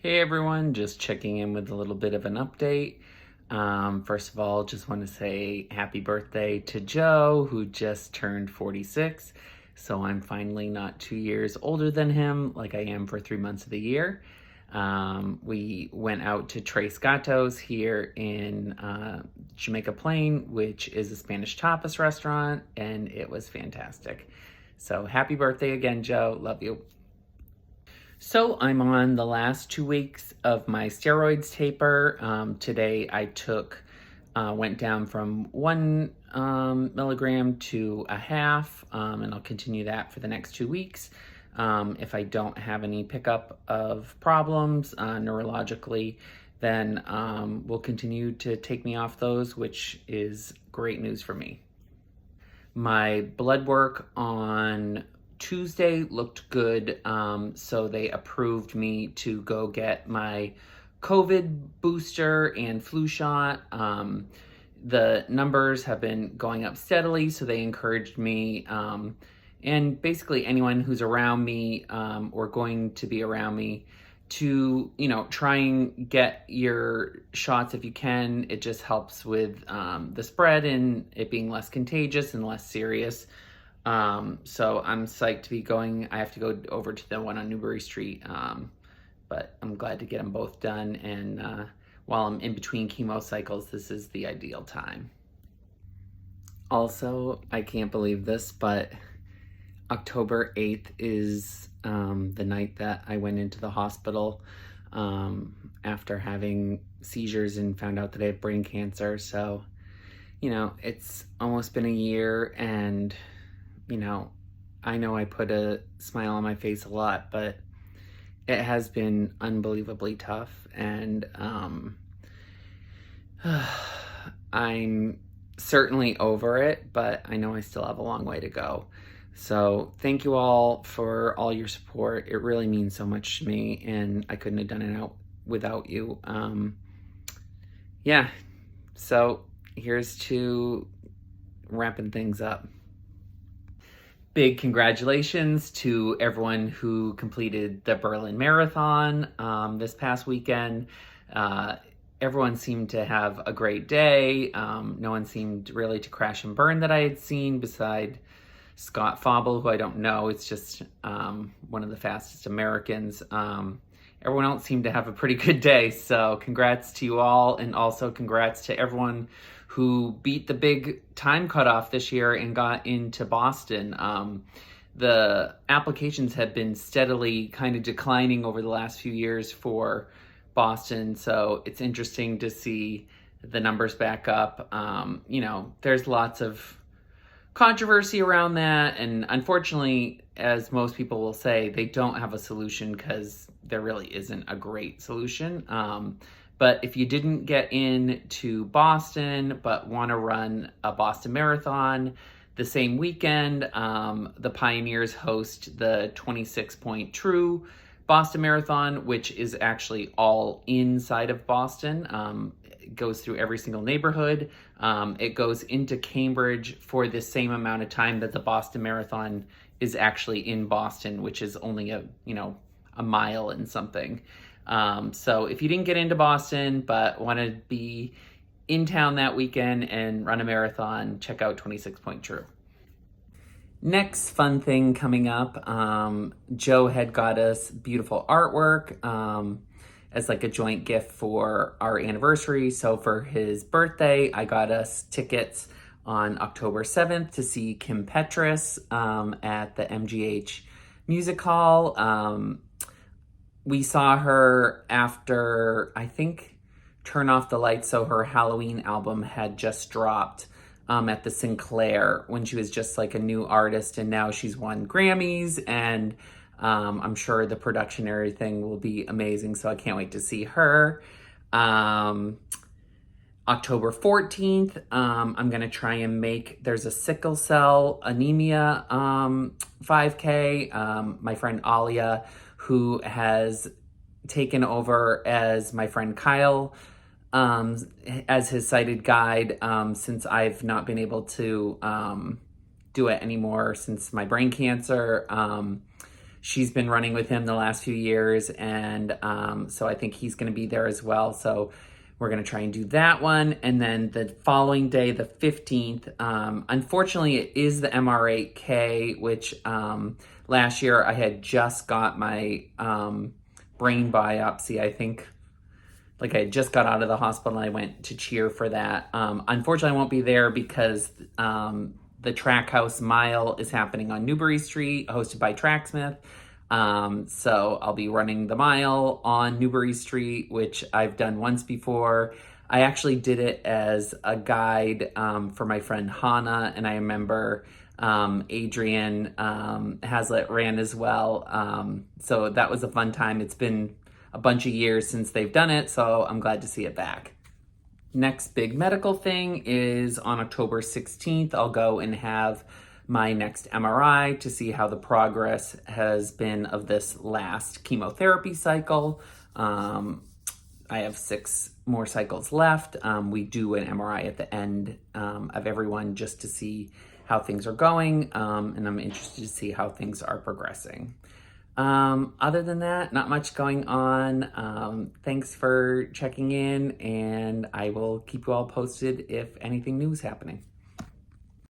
Hey everyone, just checking in with a little bit of an update. First of all, just want to say happy birthday to Joe, who just turned 46. So I'm finally not 2 years older than him, like I am for 3 months of the year. We went out to Tres Gatos here in Jamaica Plain, which is a Spanish tapas restaurant, and it was fantastic. So happy birthday again, Joe. Love you. So I'm on the last 2 weeks of my steroids taper. Today I went down from 1 milligram to a half, and I'll continue that for the next 2 weeks. If I don't have any pickup of problems neurologically, then we'll continue to take me off those, which is great news for me. My blood work on Tuesday looked good, so they approved me to go get my COVID booster and flu shot. The numbers have been going up steadily, so they encouraged me, and basically anyone who's around me or going to be around me to, try and get your shots if you can. It just helps with the spread and it being less contagious and less serious. So I'm psyched to be going. I have to go over to the one on Newbury Street, but I'm glad to get them both done. And while I'm in between chemo cycles, this is the ideal time. Also, I can't believe this, but October 8th is the night that I went into the hospital after having seizures and found out that I have brain cancer. So, it's almost been a year, and I know I put a smile on my face a lot, but it has been unbelievably tough, and I'm certainly over it, but I know I still have a long way to go. So thank you all for all your support. It really means so much to me, and I couldn't have done it without you. Yeah, so here's to wrapping things up. Big congratulations to everyone who completed the Berlin Marathon this past weekend. Everyone seemed to have a great day. No one seemed really to crash and burn that I had seen, beside Scott Fauble, who I don't know. It's just one of the fastest Americans. Everyone else seemed to have a pretty good day. So congrats to you all, and also congrats to everyone who beat the big time cutoff this year and got into Boston. The applications have been steadily kind of declining over the last few years for Boston, so it's interesting to see the numbers back up. There's lots of controversy around that, and unfortunately, as most people will say, they don't have a solution because there really isn't a great solution. But if you didn't get into Boston but want to run a Boston Marathon the same weekend, the Pioneers host the 26-point True Boston Marathon, which is actually all inside of Boston. It goes through every single neighborhood. It goes into Cambridge for the same amount of time that the Boston Marathon is actually in Boston, which is only a mile and something. So if you didn't get into Boston but want to be in town that weekend and run a marathon, check out 26-point True. Next fun thing coming up, Joe had got us beautiful artwork as like a joint gift for our anniversary. So for his birthday, I got us tickets on October 7th to see Kim Petras at the MGH Music Hall. We saw her after, I think, Turn Off the Lights, so her Halloween album had just dropped at the Sinclair when she was just like a new artist, and now she's won Grammys, and I'm sure the production and everything will be amazing, so I can't wait to see her. October 14th, I'm going to try and there's a sickle cell anemia 5K. My friend Alia, who has taken over as my friend Kyle as his sighted guide since I've not been able to do it anymore since my brain cancer. she's been running with him the last few years, and so I think he's going to be there as well. So we're going to try and do that one. And then the following day, the 15th, unfortunately, it is the MR8K, which last year I had just got my brain biopsy. I think like I just got out of the hospital and I went to cheer for that. Unfortunately, I won't be there because the Trackhouse Mile is happening on Newbury Street, hosted by Tracksmith. So I'll be running the mile on Newbury Street, which I've done once before. I actually did it as a guide for my friend Hannah, and I remember Adrian Hazlitt ran as well. So that was a fun time. It's been a bunch of years since they've done it, so I'm glad to see it back. Next big medical thing is on October 16th, I'll go and have my next MRI to see how the progress has been of this last chemotherapy cycle. I have 6 more cycles left. We do an MRI at the end of everyone just to see how things are going, and I'm interested to see how things are progressing. Other than that, not much going on. Thanks for checking in, and I will keep you all posted if anything new is happening.